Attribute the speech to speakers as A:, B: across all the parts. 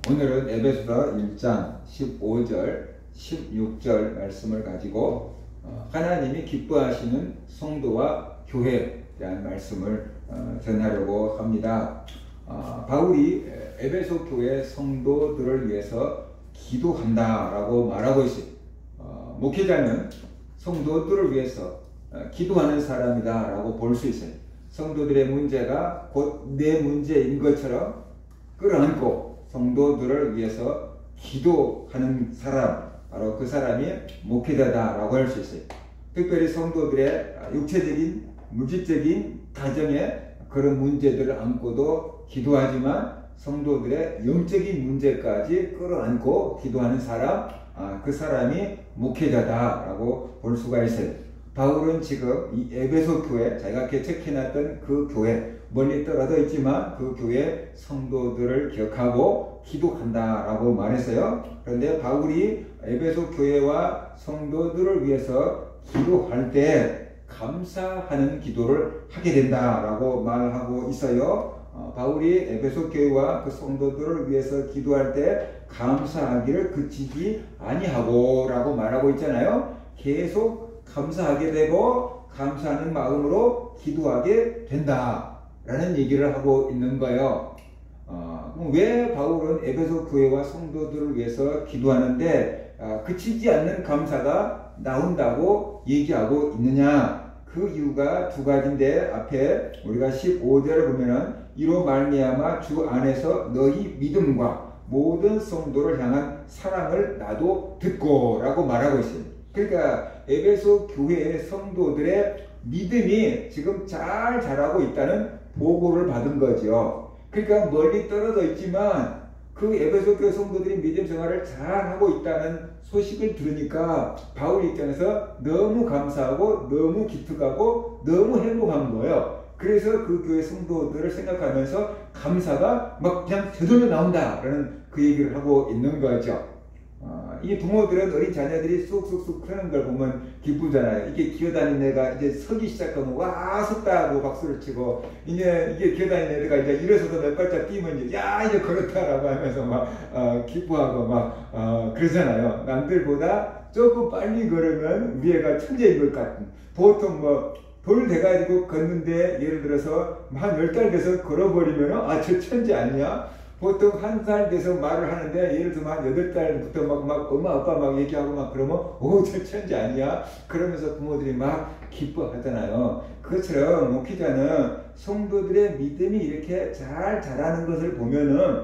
A: 오늘은 에베소서 1장 15절, 16절 말씀을 가지고 하나님이 기뻐하시는 성도와 교회에 대한 말씀을 전하려고 합니다. 바울이 에베소 교회 성도들을 위해서 기도한다라고 말하고 있어요. 목회자는 성도들을 위해서 기도하는 사람이다라고 볼 수 있어요. 성도들의 문제가 곧 내 문제인 것처럼 끌어안고 성도들을 위해서 기도하는 사람, 바로 그 사람이 목회자다라고 할 수 있어요. 특별히 성도들의 육체적인, 물질적인 가정의 그런 문제들을 안고도 기도하지만 성도들의 영적인 문제까지 끌어안고 기도하는 사람, 그 사람이 목회자다라고 볼 수가 있어요. 바울은 지금 이 에베소 교회, 자기가 개척해놨던 그 교회, 멀리 떨어져 있지만 그 교회 성도들을 기억하고 기도한다라고 말했어요. 그런데 바울이 에베소 교회와 성도들을 위해서 기도할 때 감사하는 기도를 하게 된다라고 말하고 있어요. 바울이 에베소 교회와 그 성도들을 위해서 기도할 때 감사하기를 그치지 아니하고 라고 말하고 있잖아요. 계속 감사하게 되고 감사하는 마음으로 기도하게 된다 라는 얘기를 하고 있는 거예요. 왜 바울은 에베소 교회와 성도들을 위해서 기도하는데 그치지 않는 감사가 나온다고 얘기하고 있느냐? 그 이유가 두 가지인데, 앞에 우리가 15절을 보면은 이로 말미암아 주 안에서 너희 믿음과 모든 성도를 향한 사랑을 나도 듣고 라고 말하고 있어요. 그러니까 에베소 교회의 성도들의 믿음이 지금 잘 자라고 있다는 보고를 받은 거죠. 그러니까 멀리 떨어져 있지만 그 에베소 교회 성도들이 믿음 생활을 잘하고 있다는 소식을 들으니까 바울 입장에서 너무 감사하고 너무 기특하고 너무 행복한 거예요. 그래서 그 교회 성도들을 생각하면서 감사가 막 그냥 저절로 나온다라는 그 얘기를 하고 있는 거죠. 이 부모들은 어린 자녀들이 쑥쑥쑥 크는 걸 보면 기쁘잖아요. 이게 기어다니는 애가 이제 서기 시작하면 와 섰다 하고 박수를 치고, 이제 이게 기어다니는 애가 이제 일어서서 몇 발짝 뛰면 이제 야 이제 걸었다라고 하면서 막 기뻐하고 막 그러잖아요. 남들보다 조금 빨리 걸으면 우리 애가 천재인 것 같은. 보통 돌 돼가지고 걷는데 예를 들어서 한 10달 돼서 걸어버리면 저 천재 아니냐? 보통 1살 돼서 말을 하는데 예를 들면 한 8달부터 막 엄마 아빠 막 얘기하고 막 그러면 저 천재 아니야? 그러면서 부모들이 막 기뻐하잖아요. 그것처럼 목회자는 성도들의 믿음이 이렇게 잘 자라는 것을 보면은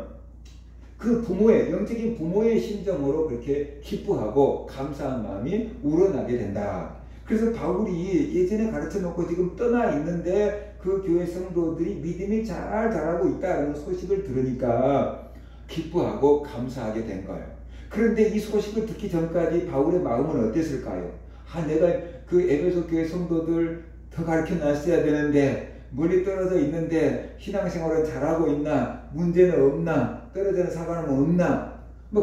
A: 그 부모의, 영적인 부모의 심정으로 그렇게 기뻐하고 감사한 마음이 우러나게 된다. 그래서 바울이 예전에 가르쳐 놓고 지금 떠나 있는데 그 교회 성도들이 믿음이 잘 자라고 있다는 소식을 들으니까 기뻐하고 감사하게 된 거예요. 그런데 이 소식을 듣기 전까지 바울의 마음은 어땠을까요? 내가 그 에베소 교회 성도들 더 가르쳐 놨어야 되는데, 멀리 떨어져 있는데 신앙생활은 잘하고 있나? 문제는 없나? 떨어지는 사과는 없나?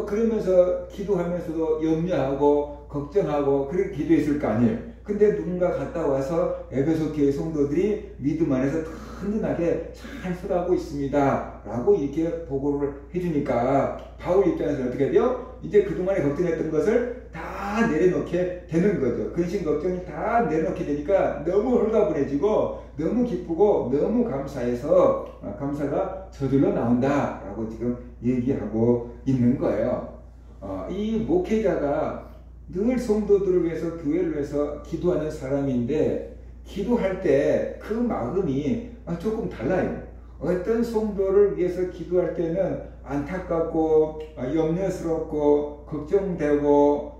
A: 그러면서 기도하면서도 염려하고 걱정하고 그렇게 기도했을 거 아니에요. 근데 누군가 갔다 와서 에베소 교회 성도들이 믿음 안에서 든든하게 잘 서가고 있습니다 라고 이렇게 보고를 해주니까 바울 입장에서는 어떻게 돼요? 이제 그동안에 걱정했던 것을 다 내려놓게 되는 거죠. 근심 걱정이 다 내려놓게 되니까 너무 홀가분해지고 너무 기쁘고 너무 감사해서 감사가 저절로 나온다 라고 지금 얘기하고 있는 거예요. 이 목회자가 늘 성도들을 위해서, 교회를 위해서 기도하는 사람인데, 기도할 때 그 마음이 조금 달라요. 어떤 성도를 위해서 기도할 때는 안타깝고 염려스럽고 걱정되고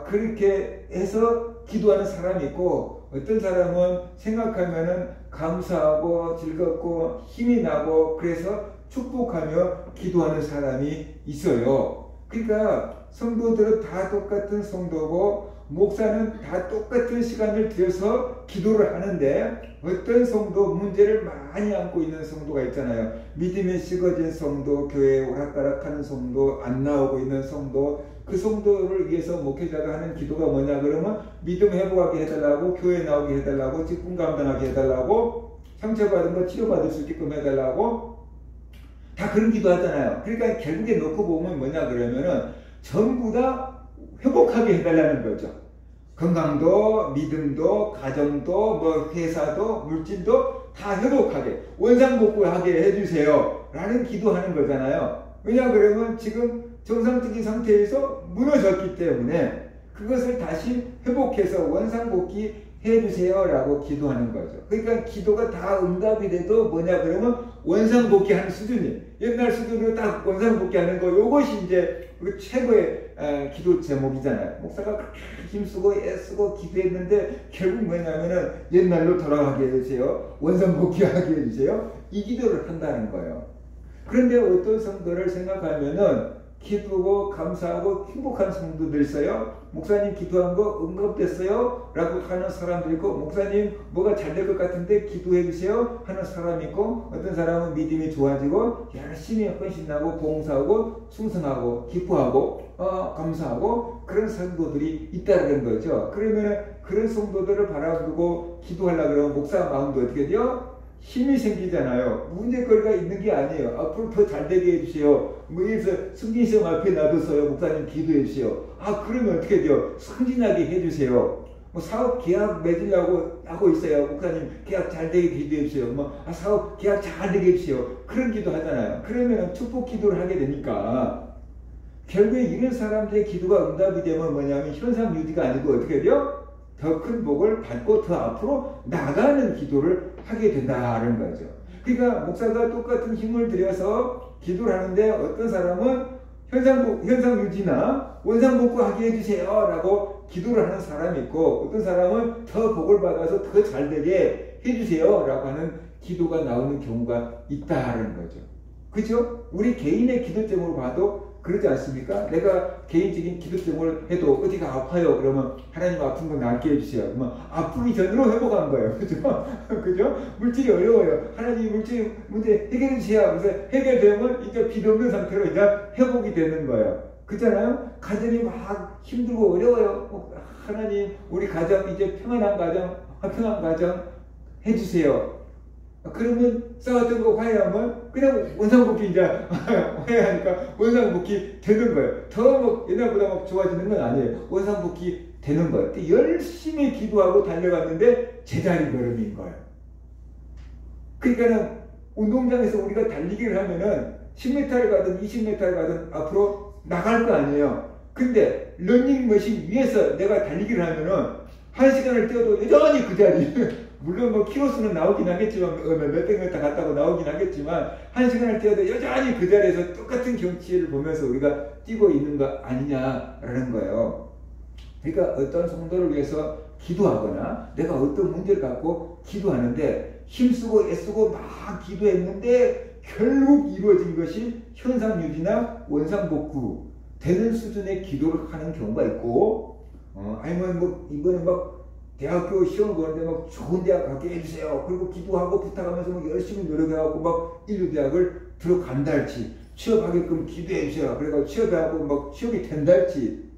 A: 그렇게 해서 기도하는 사람이 있고, 어떤 사람은 생각하면은 감사하고 즐겁고 힘이 나고 그래서 축복하며 기도하는 사람이 있어요. 그러니까 성도들은 다 똑같은 성도고 목사는 다 똑같은 시간을 들여서 기도를 하는데, 어떤 성도, 문제를 많이 안고 있는 성도가 있잖아요. 믿음이 식어진 성도, 교회에 오락가락하는 성도, 안 나오고 있는 성도, 그 성도를 위해서 목회자가 하는 기도가 뭐냐 그러면 믿음 회복하게 해달라고, 교회 나오게 해달라고, 직분 감당하게 해달라고, 상처받은 거 치료받을 수 있게끔 해달라고, 다 그런 기도 하잖아요. 그러니까 결국에 놓고 보면 뭐냐 그러면은 전부 다 회복하게 해달라는 거죠. 건강도, 믿음도, 가정도, 뭐 회사도, 물질도 다 회복하게, 원상복구하게 해주세요 라는 기도하는 거잖아요. 왜냐 그러면 지금 정상적인 상태에서 무너졌기 때문에 그것을 다시 회복해서 원상복귀 해주세요 라고 기도하는 거죠. 그러니까 기도가 다 응답이 돼도 뭐냐 그러면 원상복귀 하는 수준이에요. 옛날 수준으로 딱 원상복귀 하는 거, 요것이 이제 그 최고의 기도 제목이잖아요. 목사가 그렇게 힘쓰고 애쓰고 기도했는데 결국 뭐냐면은 옛날로 돌아가게 해주세요, 원상복귀하게 해주세요, 이 기도를 한다는 거예요. 그런데 어떤 성도를 생각하면은 기도고 감사하고 행복한 성도들 있어요. 목사님 기도한 거 응답됐어요 라고 하는 사람도 있고, 목사님 뭐가 잘 될 것 같은데 기도해 주세요 하는 사람이 있고, 어떤 사람은 믿음이 좋아지고 열심히 헌신하고 봉사하고 충성하고 기뻐하고 감사하고 그런 성도들이 있다는 거죠. 그러면 그런 성도들을 바라보고 기도하려고 그러면 목사 마음도 어떻게 돼요? 힘이 생기잖아요. 문제거리가 있는 게 아니에요. 앞으로 더 잘되게 해주세요. 뭐 이래서 승진시험 앞에 놔뒀어요. 목사님 기도해 주세요. 그러면 어떻게 돼요? 승진하게 해주세요. 뭐 사업 계약 맺으려고 하고 있어요. 목사님 계약 잘되게 기도해 주세요. 사업 계약 잘되게 해주세요. 그런 기도 하잖아요. 그러면 축복 기도를 하게 되니까 결국에 이런 사람들의 기도가 응답이 되면 뭐냐면 현상 유지가 아니고 어떻게 돼요? 더 큰 복을 받고 더 앞으로 나가는 기도를 하게 된다는 거죠. 그러니까 목사가 똑같은 힘을 들여서 기도를 하는데 어떤 사람은 현상 유지나 원상복구 하게 해주세요 라고 기도를 하는 사람이 있고, 어떤 사람은 더 복을 받아서 더 잘되게 해주세요 라고 하는 기도가 나오는 경우가 있다는 거죠. 그죠? 우리 개인의 기도점으로 봐도 그렇지 않습니까? 내가 개인적인 기도점을 해도 어디가 아파요 그러면 하나님 아픈 거 낫게 해주세요. 그러면 아프기 전으로 회복한 거예요. 그죠? 그죠? 물질이 어려워요. 하나님 물질 문제 해결해 주세요. 그래서 해결되면 이제 빚 없는 상태로 이제 회복이 되는 거예요. 그렇잖아요? 가정이 막 힘들고 어려워요. 하나님 우리 가정 이제 평안한 가정 해주세요. 그러면 싸웠던 거 화해하면 그냥 원상복귀 이제 화해하니까 원상복귀 되는 거예요. 더 뭐 옛날보다 막 좋아지는 건 아니에요. 원상복귀 되는 거예요. 열심히 기도하고 달려갔는데 제자리 걸음인 거예요. 그러니까는 운동장에서 우리가 달리기를 하면은 10m를 가든 20m를 가든 앞으로 나갈 거 아니에요. 근데 러닝머신 위에서 내가 달리기를 하면은 1시간을 뛰어도 여전히 그 자리. 물론 뭐 키로수는 나오긴 하겠지만 몇백 미터 갔다고 나오긴 하겠지만 1시간을 뛰어도 여전히 그 자리에서 똑같은 경치를 보면서 우리가 뛰고 있는 거 아니냐라는 거예요. 그러니까 어떤 성도를 위해서 기도하거나 내가 어떤 문제를 갖고 기도하는데 힘쓰고 애쓰고 막 기도했는데 결국 이루어진 것이 현상유지나 원상복구 되는 수준의 기도를 하는 경우가 있고, 아니면 뭐 이번에 막 대학교 시험을 보는데 막 좋은 대학 가게 해주세요. 그리고 기도하고 부탁하면서 막 열심히 노력해갖고 막 인류대학을 들어간다 할지, 취업하게끔 기도해주세요. 그래서 취업하고 막 취업이 된다 할지,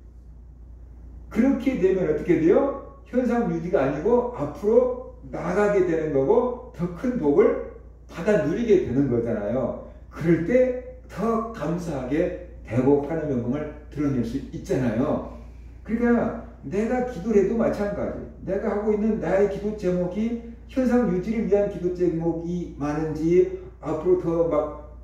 A: 그렇게 되면 어떻게 돼요? 현상 유지가 아니고 앞으로 나가게 되는 거고 더 큰 복을 받아 누리게 되는 거잖아요. 그럴 때 더 감사하게 되고 하는 영광을 드러낼 수 있잖아요. 그러니까 내가 기도를 해도 마찬가지. 내가 하고 있는 나의 기도 제목이 현상 유지를 위한 기도 제목이 많은지, 앞으로 더 막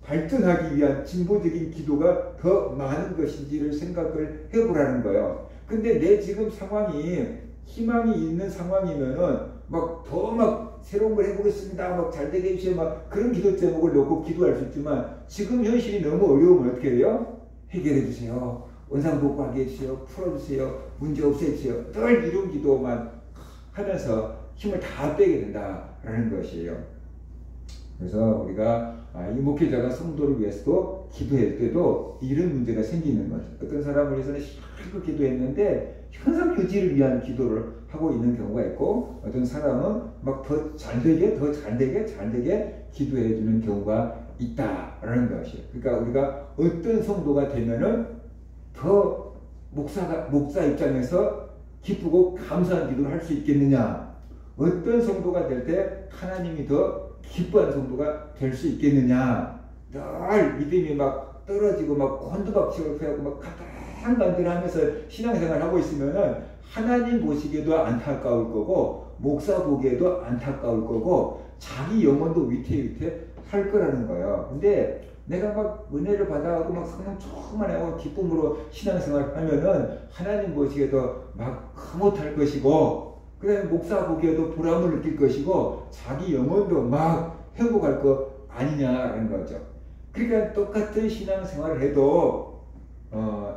A: 발전하기 위한 진보적인 기도가 더 많은 것인지를 생각을 해보라는 거예요. 근데 내 지금 상황이 희망이 있는 상황이면은 막 더 막 새로운 걸 해보겠습니다. 막 잘되게 해주세요. 막 그런 기도 제목을 놓고 기도할 수 있지만, 지금 현실이 너무 어려우면 어떻게 해요? 해결해 주세요. 원상복구하게 해주세요. 풀어주세요. 문제 없애주세요. 늘 이런 기도만 하면서 힘을 다 빼게 된다라는 것이에요. 그래서 우리가 이 목회자가 성도를 위해서도 기도할 때도 이런 문제가 생기는 거죠. 어떤 사람을 위해서는 실컷 기도했는데 현상 유지를 위한 기도를 하고 있는 경우가 있고, 어떤 사람은 막 더 잘되게 기도해 주는 경우가 있다라는 것이에요. 그러니까 우리가 어떤 성도가 되면은 더 목사 입장에서 기쁘고 감사한 기도를 할 수 있겠느냐, 어떤 성도가 될 때 하나님이 더 기뻐하는 성도가 될 수 있겠느냐, 늘 믿음이 막 떨어지고 막 곤두박질을 펴고 막 간들간들하면서 신앙생활 하고 있으면은 하나님 보시기에도 안타까울 거고 목사 보기에도 안타까울 거고 자기 영혼도 위태위태할 거라는 거예요. 근데 내가 막 은혜를 받아가고 막 성령 충만하고 기쁨으로 신앙생활 하면은 하나님 보시기에도 막 흐뭇할 것이고, 그 다음에 목사 보기에도 보람을 느낄 것이고, 자기 영혼도 막 행복할 거 아니냐라는 거죠. 그러니까 똑같은 신앙생활을 해도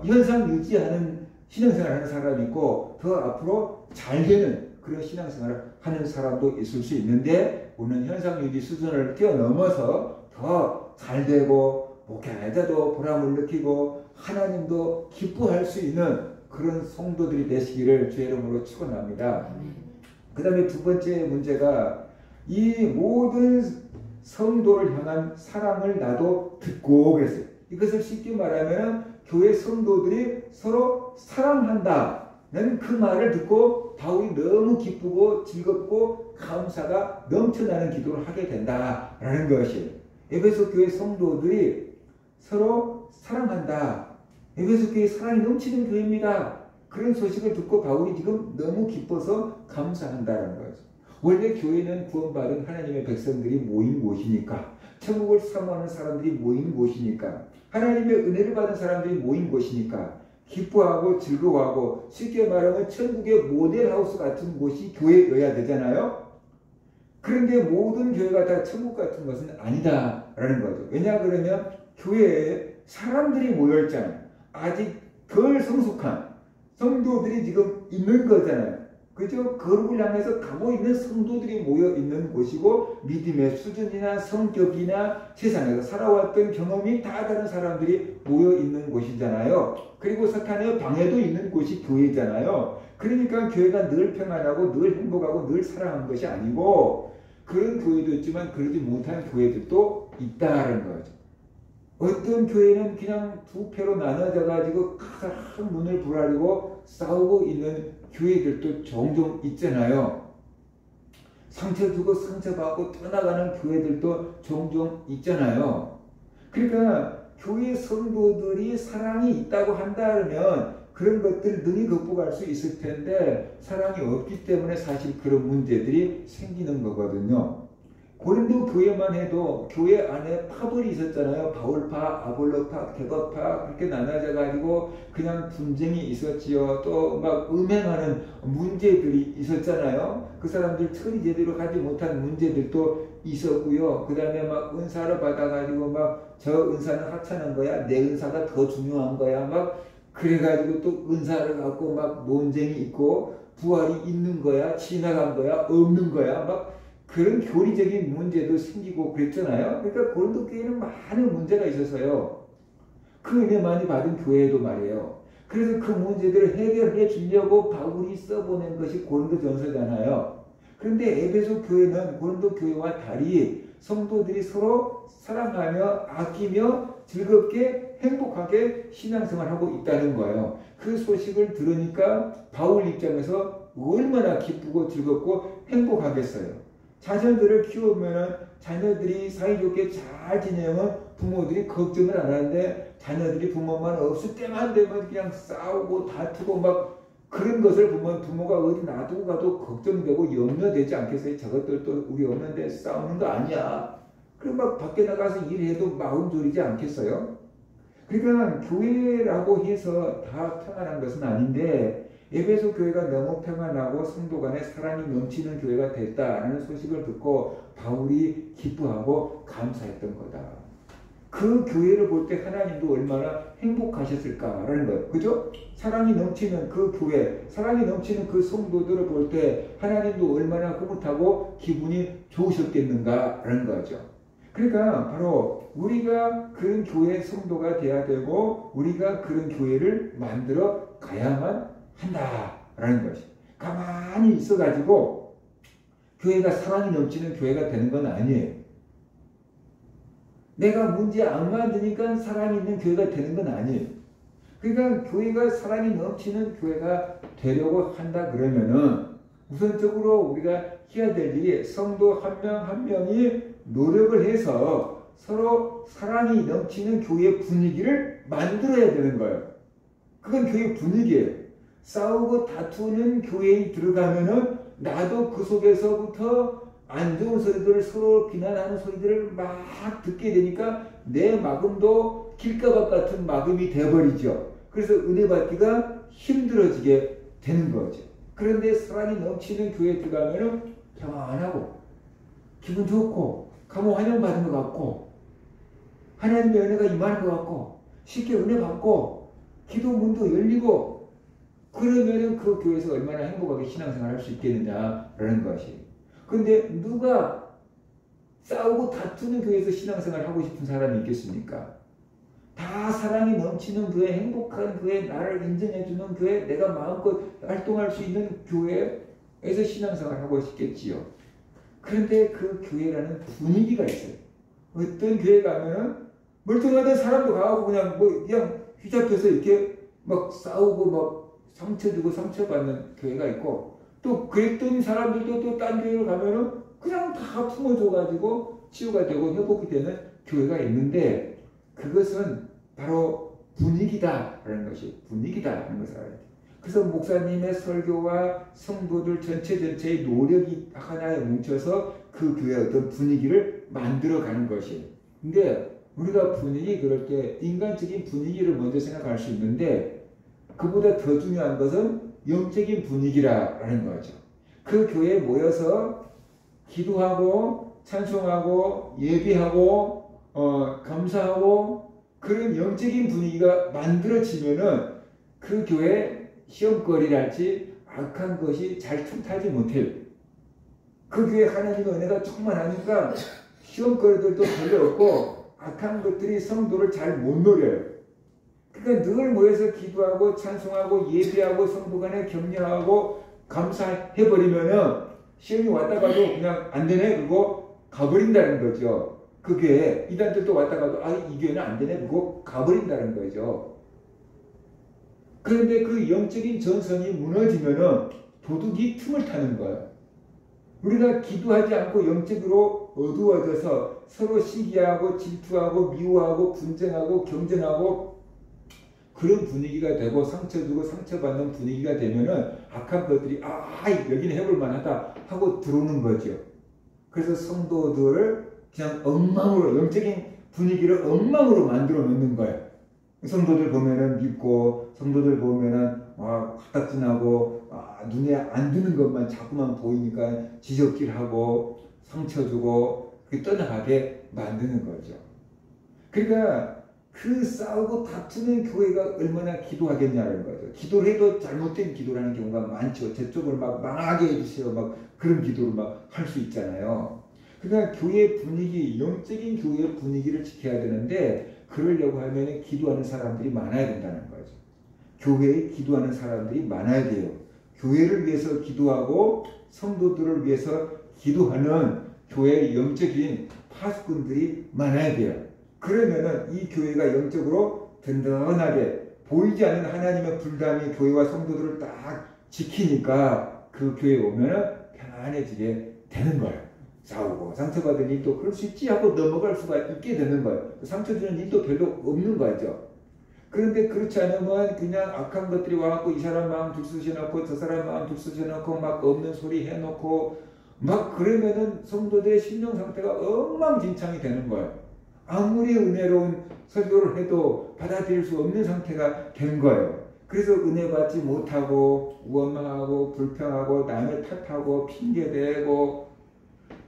A: 현상 유지하는 신앙생활을 하는 사람이 있고, 더 앞으로 잘 되는 그런 신앙생활을 하는 사람도 있을 수 있는데, 우리는 현상 유지 수준을 뛰어넘어서 더 잘 되고 목회자도 보람을 느끼고 하나님도 기뻐할 수 있는 그런 성도들이 되시기를 주의 이름으로 축원합니다. 그 다음에 두 번째 문제가, 이 모든 성도를 향한 사랑을 나도 듣고 그랬어요. 이것을 쉽게 말하면 교회 성도들이 서로 사랑한다는 그 말을 듣고 바울이 너무 기쁘고 즐겁고 감사가 넘쳐나는 기도를 하게 된다라는 것이에요. 에베소 교회 성도들이 서로 사랑한다. 에베소 교회 사랑이 넘치는 교회입니다. 그런 소식을 듣고 바울이 지금 너무 기뻐서 감사한다는 거죠. 원래 교회는 구원받은 하나님의 백성들이 모인 곳이니까, 천국을 사모하는 사람들이 모인 곳이니까, 하나님의 은혜를 받은 사람들이 모인 곳이니까 기뻐하고 즐거워하고, 쉽게 말하면 천국의 모델하우스 같은 곳이 교회여야 되잖아요. 그런데 모든 교회가 다 천국 같은 것은 아니다라는 거죠. 왜냐 그러면 교회에 사람들이 모여있잖아요. 아직 덜 성숙한 성도들이 지금 있는 거잖아요. 그죠? 거룩을 향해서 가고 있는 성도들이 모여 있는 곳이고, 믿음의 수준이나 성격이나 세상에서 살아왔던 경험이 다 다른 사람들이 모여 있는 곳이잖아요. 그리고 사탄의 방해도 있는 곳이 교회잖아요. 그러니까 교회가 늘 평안하고 늘 행복하고 늘 사랑하는 것이 아니고, 그런 교회도 있지만 그러지 못한 교회들도 있다는 거죠. 어떤 교회는 그냥 두 패로 나눠져 가지고 가장 문을 부라리고 싸우고 있는 교회들도 종종 있잖아요. 상처 주고 상처받고 떠나가는 교회들도 종종 있잖아요. 그러니까 교회 성도들이 사랑이 있다고 한다면 그런 것들을 능히 극복할 수 있을 텐데, 사랑이 없기 때문에 사실 그런 문제들이 생기는 거거든요. 고린도 교회만 해도 교회 안에 파벌이 있었잖아요. 바울파, 아볼로파, 개거파 그렇게 나눠져 가지고 그냥 분쟁이 있었지요. 또 막 음행하는 문제들이 있었잖아요. 그 사람들 처리 제대로 하지 못한 문제들도 있었고요. 그 다음에 막 은사를 받아 가지고 막 저 은사는 하찮은 거야, 내 은사가 더 중요한 거야, 막 그래가지고 또 은사를 갖고 막 논쟁이 있고, 부활이 있는 거야, 지나간 거야, 없는 거야, 막 그런 교리적인 문제도 생기고 그랬잖아요. 그러니까 고린도 교회는 많은 문제가 있어서요. 그 은혜 많이 받은 교회도 말이에요. 그래서 그 문제들을 해결해 주려고 바울이 써보낸 것이 고린도전서잖아요. 그런데 에베소 교회는 고린도 교회와 달리 성도들이 서로 사랑하며 아끼며 즐겁게 행복하게 신앙생활하고 있다는 거예요. 그 소식을 들으니까 바울 입장에서 얼마나 기쁘고 즐겁고 행복하겠어요. 자녀들을 키우면 자녀들이 사이좋게 잘 지내면 부모들이 걱정을 안 하는데, 자녀들이 부모만 없을 때만 되면 그냥 싸우고 다투고 막 그런 것을 보면 부모가 어디 놔두고 가도 걱정되고 염려되지 않겠어요? 저것들도 우리 없는데 싸우는 거 아니야. 그리고 막 밖에 나가서 일해도 마음 졸이지 않겠어요? 그러니까 교회라고 해서 다 평안한 것은 아닌데, 에베소 교회가 너무 평안하고 성도 간에 사랑이 넘치는 교회가 됐다라는 소식을 듣고 바울이 기뻐하고 감사했던 거다. 그 교회를 볼 때 하나님도 얼마나 행복하셨을까라는 거예요. 그죠? 사랑이 넘치는 그 교회, 사랑이 넘치는 그 성도들을 볼 때 하나님도 얼마나 흐뭇하고 기분이 좋으셨겠는가라는 거죠. 그러니까 바로 우리가 그런 교회 성도가 돼야 되고, 우리가 그런 교회를 만들어 가야만 한다라는 것이. 가만히 있어가지고 교회가 사랑이 넘치는 교회가 되는 건 아니에요. 내가 문제 안 만드니까 사랑이 있는 교회가 되는 건 아니에요. 그러니까 교회가 사랑이 넘치는 교회가 되려고 한다 그러면은 우선적으로 우리가 해야 될 일이, 성도 한 명 한 명이 노력을 해서 서로 사랑이 넘치는 교회 분위기를 만들어야 되는 거예요. 그건 교회 분위기예요. 싸우고 다투는 교회에 들어가면은 나도 그 속에서부터 안 좋은 소리들을 서로 비난하는 소리들을 막 듣게 되니까 내 마음도 길가밭 같은 마음이 돼버리죠. 그래서 은혜 받기가 힘들어지게 되는 거죠. 그런데 사랑이 넘치는 교회에 들어가면은 평안하고 기분 좋고 가면 환영받은 것 같고 하나님의 은혜가 임하는 것 같고 쉽게 은혜 받고 기도 문도 열리고 그러면은 그 교회에서 얼마나 행복하게 신앙생활 할 수 있겠느냐라는 것이. 근데 누가 싸우고 다투는 교회에서 신앙생활 하고 싶은 사람이 있겠습니까? 다 사랑이 넘치는 교회, 행복한 교회, 나를 인정해주는 교회, 내가 마음껏 활동할 수 있는 교회에서 신앙생활 하고 싶겠지요. 그런데 그 교회라는 분위기가 있어요. 어떤 교회 가면은 멀쩡하던 사람도 가고 그냥 휘잡혀서 이렇게 막 싸우고 막 상처 주고 상처받는 교회가 있고, 또 그랬던 사람들도 또 딴 교회로 가면은 그냥 다 품어줘가지고 치유가 되고 회복이 되는 교회가 있는데, 그것은 바로 분위기다라는 것이, 분위기다라는 것을 알아야 돼요. 그래서 목사님의 설교와 성도들 전체의 노력이 하나에 뭉쳐서 그 교회의 어떤 분위기를 만들어가는 것이에요. 근데 우리가 분위기, 그럴 때 인간적인 분위기를 먼저 생각할 수 있는데, 그보다 더 중요한 것은 영적인 분위기라는 거죠. 그 교회에 모여서 기도하고 찬송하고 예배하고 감사하고 그런 영적인 분위기가 만들어지면은 그 교회 시험거리랄지 악한 것이 잘 틈타지 못해요. 그 교회 하나님의 은혜가 충만하니까 시험거리들도 별로 없고 악한 것들이 성도를 잘 못 노려요. 그러니까 늘 모여서 기도하고 찬송하고 예배하고 성도 간에 격려하고 감사해버리면은 시험이 왔다 가도 그냥 안 되네 그러고 가버린다는 거죠. 그 교회 이단들도 왔다 가도 이 교회는 안 되네 그러고 가버린다는 거죠. 그런데 그 영적인 전선이 무너지면은 도둑이 틈을 타는 거예요. 우리가 기도하지 않고 영적으로 어두워져서 서로 시기하고 질투하고 미워하고 분쟁하고 경쟁하고 그런 분위기가 되고 상처 주고 상처받는 분위기가 되면은 악한 것들이 여기는 해볼 만하다 하고 들어오는 거죠. 그래서 성도들을 그냥 엉망으로, 영적인 분위기를 엉망으로 만들어 놓는 거예요. 성도들 보면은 밉고, 성도들 보면은 화딱지나고 눈에 안 드는 것만 자꾸만 보이니까 지적질하고 상처 주고 떠나가게 만드는 거죠. 그러니까 그 싸우고 다투는 교회가 얼마나 기도하겠냐는 거죠. 기도를 해도 잘못된 기도라는 경우가 많죠. 저쪽을 막 망하게 해주세요. 막 그런 기도를 막 할 수 있잖아요. 그러니까 교회 분위기, 영적인 교회 분위기를 지켜야 되는데, 그러려고 하면 기도하는 사람들이 많아야 된다는 거죠. 교회에 기도하는 사람들이 많아야 돼요. 교회를 위해서 기도하고 성도들을 위해서 기도하는 교회의 영적인 파수꾼들이 많아야 돼요. 그러면은 이 교회가 영적으로 든든하게 보이지 않는 하나님의 불담이 교회와 성도들을 딱 지키니까 그 교회에 오면은 편안해지게 되는 거예요. 싸우고 상처받은 일도 그럴 수 있지 하고 넘어갈 수가 있게 되는 거예요. 상처 주는 일도 별로 없는 거죠. 그런데 그렇지 않으면 그냥 악한 것들이 와갖고 이 사람 마음 들쑤셔놓고 저 사람 마음 들쑤셔놓고 막 없는 소리 해놓고 막 그러면은 성도들의 심령 상태가 엉망진창이 되는 거예요. 아무리 은혜로운 설교를 해도 받아들일 수 없는 상태가 된 거예요. 그래서 은혜 받지 못하고 원망하고 불평하고 남을 탓하고 핑계대고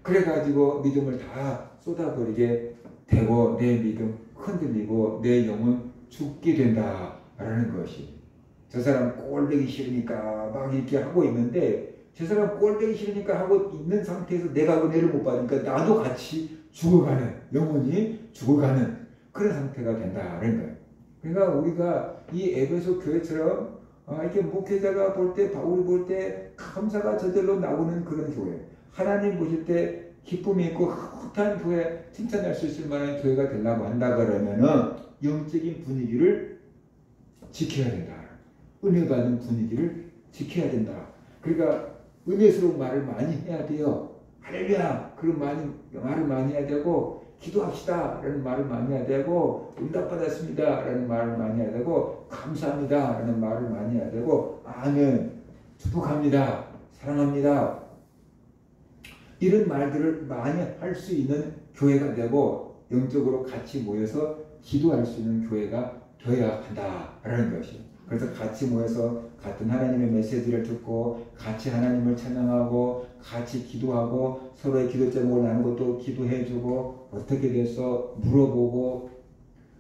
A: 그래가지고 믿음을 다 쏟아버리게 되고 내 믿음 흔들리고 내 영은 죽게 된다라는 것이. 저 사람 꼴보기 싫으니까 막 이렇게 하고 있는데 저 사람 꼴보기 싫으니까 하고 있는 상태에서 내가 은혜를 못 받으니까 나도 같이 죽어가는, 영혼이 죽어가는 그런 상태가 된다는 거예요. 그러니까 우리가 이 에베소 교회처럼 이렇게 목회자가 볼 때, 바울이 볼 때 감사가 저절로 나오는 그런 교회, 하나님 보실 때 기쁨이 있고 흐뭇한 교회, 칭찬할 수 있을 만한 교회가 되려고 한다 그러면은 영적인 분위기를 지켜야 된다. 은혜 받는 분위기를 지켜야 된다. 그러니까 은혜스러운 말을 많이 해야 돼요. 할렐루야! 그런 말을 많이 해야 되고, 기도합시다 라는 말을 많이 해야 되고, 응답받았습니다 라는 말을 많이 해야 되고, 감사합니다 라는 말을 많이 해야 되고, 아멘, 축복합니다, 사랑합니다, 이런 말들을 많이 할 수 있는 교회가 되고, 영적으로 같이 모여서 기도할 수 있는 교회가 되어야 한다라는 것이에요. 그래서 같이 모여서 같은 하나님의 메시지를 듣고 같이 하나님을 찬양하고 같이 기도하고 서로의 기도 제목을 나누고 또 기도해주고 어떻게 됐어 물어보고,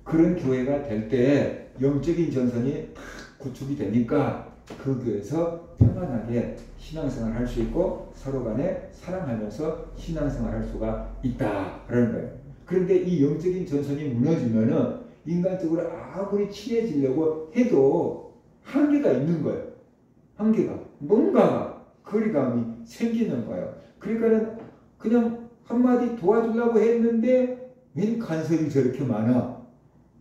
A: 그런 교회가 될 때 영적인 전선이 탁 구축이 되니까 그 교회에서 평안하게 신앙생활 할 수 있고 서로 간에 사랑하면서 신앙생활 할 수가 있다라는 거예요. 그런데 이 영적인 전선이 무너지면은 인간적으로 아무리 친해지려고 해도 한계가 있는 거예요. 한계가. 뭔가 거리감이 생기는 거예요. 그러니까는 그냥 한마디 도와주려고 했는데 웬 간섭이 저렇게 많아.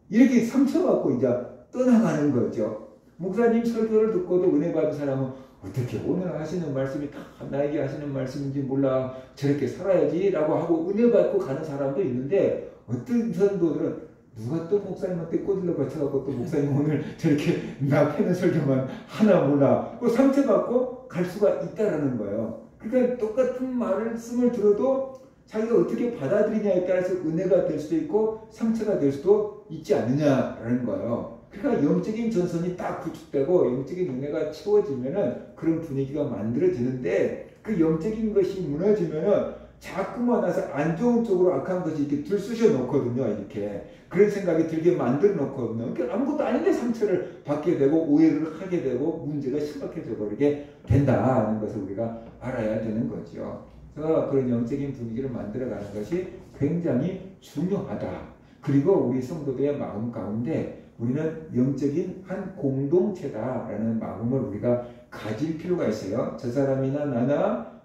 A: 이렇게 상처받고 이제 떠나가는 거죠. 목사님 설교를 듣고도 은혜 받은 사람은 어떻게 오늘 하시는 말씀이 다 나에게 하시는 말씀인지 몰라, 저렇게 살아야지 라고 하고 은혜 받고 가는 사람도 있는데, 어떤 성도들은 누가 또 목사님한테 꼬질러 거쳐갖고 또 목사님 오늘 저렇게 나 패는 설교만 하나 몰라, 또 상처받고 갈 수가 있다라는 거예요. 그러니까 똑같은 말씀을 들어도 자기가 어떻게 받아들이냐에 따라서 은혜가 될 수도 있고 상처가 될 수도 있지 않느냐라는 거예요. 그러니까 영적인 전선이 딱 구축되고 영적인 은혜가 채워지면은 그런 분위기가 만들어지는데, 그 영적인 것이 무너지면은 자꾸만 와서 안 좋은 쪽으로 악한 것이 이렇게 들쑤셔 놓거든요. 이렇게 그런 생각이 들게 만들어 놓거든요. 그러니까 아무것도 아닌데 상처를 받게 되고 오해를 하게 되고 문제가 심각해져 버리게 된다는 것을 우리가 알아야 되는 거죠. 그래서 그런 영적인 분위기를 만들어가는 것이 굉장히 중요하다. 그리고 우리 성도들의 마음 가운데 우리는 영적인 한 공동체다라는 마음을 우리가 가질 필요가 있어요. 저 사람이나 나나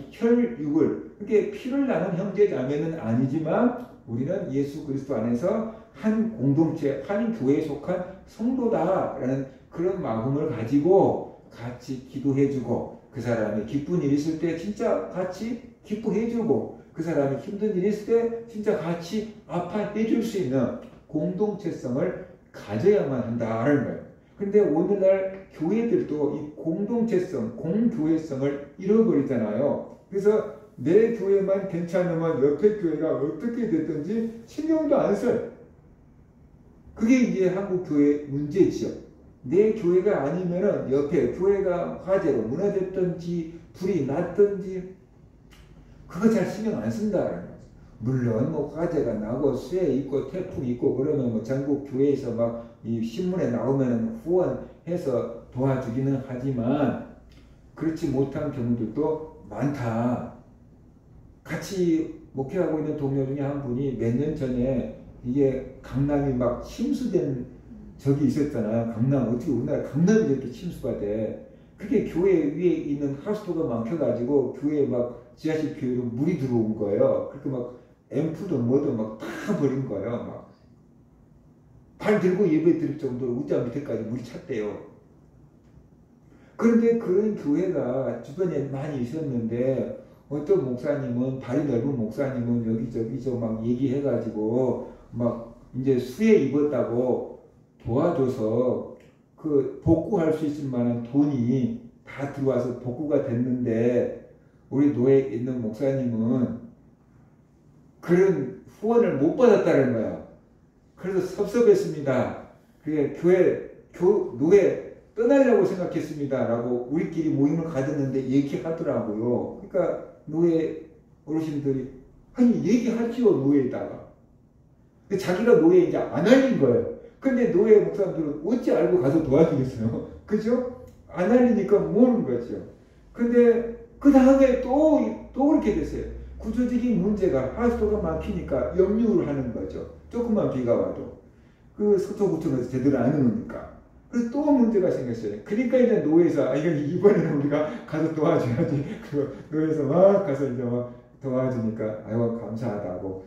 A: 혈육을, 이렇게 피를 나눈 형제 자매는 아니지만 우리는 예수 그리스도 안에서 한 공동체, 한 교회에 속한 성도다라는 그런 마음을 가지고 같이 기도해주고, 그 사람이 기쁜 일 있을 때 진짜 같이 기뻐해주고, 그 사람이 힘든 일 있을 때 진짜 같이 아파해줄 수 있는 공동체성을 가져야만 한다는 거예요. 근데 오늘날 교회들도 이 공동체성, 공교회성을 잃어버리잖아요. 그래서 내 교회만 괜찮으면 옆에 교회가 어떻게 됐든지 신경도 안 써요. 그게 이제 한국 교회 문제지요. 내 교회가 아니면은 옆에 교회가 화재로 무너졌든지 불이 났든지 그거 잘 신경 안 쓴다라는 거죠. 물론 뭐 화재가 나고 수해 있고 태풍 있고 그러면 뭐 전국 교회에서 막 이 신문에 나오면 후원해서 도와주기는 하지만 그렇지 못한 경우들도 많다. 같이 목회하고 있는 동료 중에 한 분이 몇 년 전에 이게 강남이 막 침수된 적이 있었잖아요. 강남, 어떻게 우리나라 강남이 이렇게 침수가 돼. 그게 교회 위에 있는 하수도가 막혀가지고 교회에 막 지하실 교회로 물이 들어온 거예요. 그렇게 막 앰프도 뭐도 막 다 버린 거예요. 막 발 들고 예배 드릴 정도로 의자 밑에까지 물이 찼대요. 그런데 그런 교회가 주변에 많이 있었는데 어떤 목사님은, 발이 넓은 목사님은 여기저기 막 얘기해가지고 막 이제 수해 입었다고 도와줘서 그 복구할 수 있을 만한 돈이 다 들어와서 복구가 됐는데, 우리 노예에 있는 목사님은 그런 후원을 못 받았다는 거야. 그래서 섭섭했습니다. 그게 노예 떠나려고 생각했습니다. 라고 우리끼리 모임을 가졌는데 얘기하더라고요. 그러니까 노예 어르신들이 아니 얘기하지요 노예에다가. 자기가 노예 이제 안 알린 거예요. 근데 노예 목사님들은 어찌 알고 가서 도와주겠어요? 그죠? 안 알리니까 모르는 거죠. 근데 그 다음에 또 그렇게 됐어요. 구조적인 문제가 하수도가 막히니까 역류를 하는 거죠. 조금만 비가 와도. 그 서초구청에서 제대로 안 오니까. 그래서 또 문제가 생겼어요. 그러니까 이제 노예에서 이번에는 우리가 가서 도와줘야지. 그 노예에서 막 가서 이제 막 도와주니까 아이고 감사하다고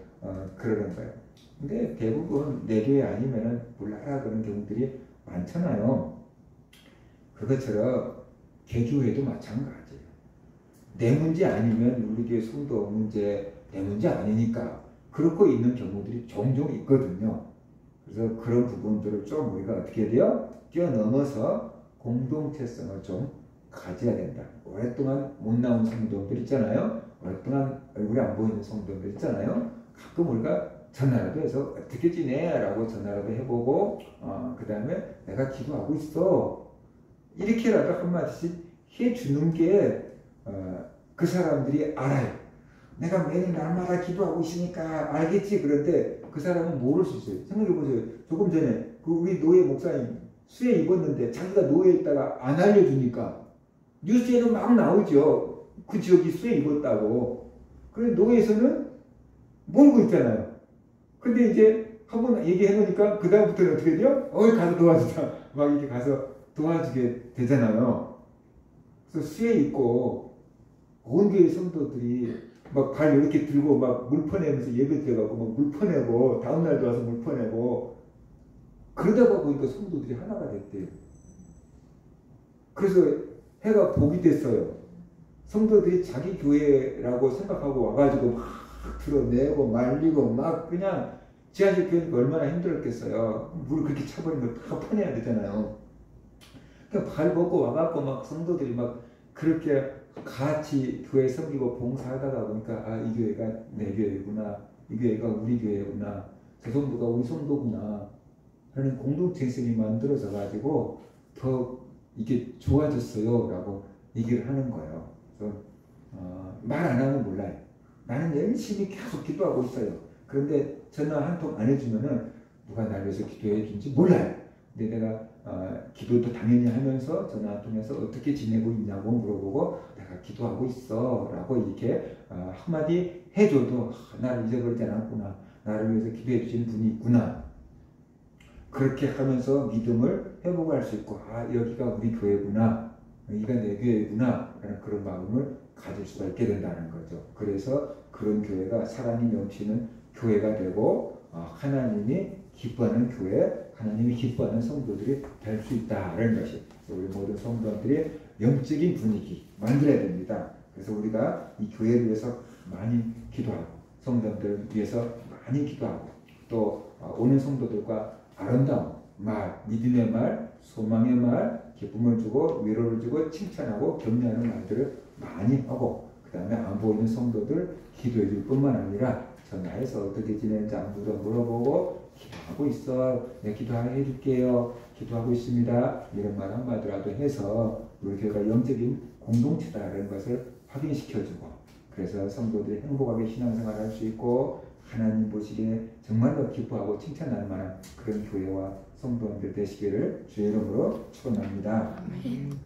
A: 그러는 거예요. 근데 대부분 내 교회 아니면은 몰라라 그런 경우들이 많잖아요. 그것처럼 개교회도 마찬가지예요. 내 문제 아니면 우리 교회 성도 문제 내 문제 아니니까 그렇고 있는 경우들이 종종 있거든요. 그래서 그런 부분들을 좀 우리가 어떻게 해야 돼요? 뛰어넘어서 공동체성을 좀 가져야 된다. 오랫동안 못 나온 성도들 있잖아요. 오랫동안 얼굴이 안 보이는 성도들 있잖아요. 가끔 우리가 전화라도 해서 어떻게 지내? 라고 전화라도 해보고 그 다음에 내가 기도하고 있어. 이렇게라도 한마디씩 해주는 게 그 사람들이 알아요. 내가 매일 날마다 기도하고 있으니까 알겠지. 그런데 그 사람은 모를 수 있어요. 생각해보세요. 조금 전에 그 우리 노예 목사님 수해 입었는데 자기가 노예에 있다가 안 알려주니까 뉴스에는 막 나오죠. 그 지역이 수해 입었다고. 그런데 노예에서는 모르고 있잖아요. 근데 이제 한번 얘기해 놓으니까 그 다음부터는 어떻게 돼요? 가서 도와주자. 막 이렇게 가서 도와주게 되잖아요. 그래서 수해 입고 온 교회 성도들이 막 발 이렇게 들고 막 물 퍼내면서 예배 드려가고 막 물 퍼내고 다음날도 와서 물 퍼내고 그러다가 보니까 성도들이 하나가 됐대요. 그래서 해가 복이 됐어요. 성도들이 자기 교회라고 생각하고 와가지고 막 드러내고 말리고 막 그냥 지하실 교회니까 얼마나 힘들었겠어요. 물 그렇게 차버리면 다 퍼내야 되잖아요. 그러니까 발 벗고 와갖고 막 성도들이 막 그렇게 같이 교회 섬기고 봉사하다가 보니까 이 교회가 내 교회구나, 이 교회가 우리 교회구나, 저 성도가 우리 성도구나 하는 공동체성이 만들어져 가지고 더 이게 좋아졌어요 라고 얘기를 하는 거예요. 그래서 말 안 하면 몰라요. 나는 열심히 계속 기도하고 있어요. 그런데 전화 한 통 안 해주면은 누가 나를 위해서 기도해 준지 몰라요. 근데 내가 기도도 당연히 하면서 전화 한 통해서 어떻게 지내고 있냐고 물어보고 내가 기도하고 있어 라고 이렇게 한마디 해줘도 나를 잊어버리지 않았구나, 나를 위해서 기도해 주시는 분이 있구나, 그렇게 하면서 믿음을 회복할 수 있고 여기가 우리 교회구나, 여기가 내 교회구나 라는 그런 마음을 가질 수가 있게 된다는 거죠. 그래서 그런 교회가 사랑이 넘치는 교회가 되고 하나님이 기뻐하는 교회, 하나님이 기뻐하는 성도들이 될 수 있다는 것이 우리 모든 성도들이 영적인 분위기 만들어야 됩니다. 그래서 우리가 이 교회를 위해서 많이 기도하고 성도들을 위해서 많이 기도하고 또 오는 성도들과 아름다운 말, 믿음의 말, 소망의 말, 기쁨을 주고 위로를 주고 칭찬하고 격려하는 말들을 많이 하고 그 다음에 안 보이는 성도들 기도해 줄 뿐만 아니라 전화해서 어떻게 지내는지 안부도 물어보고 기도하고 있어, 네 기도해 줄게요, 기도하고 있습니다, 이런 말 한마디라도 해서 우리 교회가 영적인 공동체다라는 것을 확인시켜주고 그래서 성도들이 행복하게 신앙생활을 할 수 있고 하나님 보시기에 정말로 기뻐하고 칭찬할 만한 그런 교회와 성도님들 되시기를 주의 이름으로 축원합니다.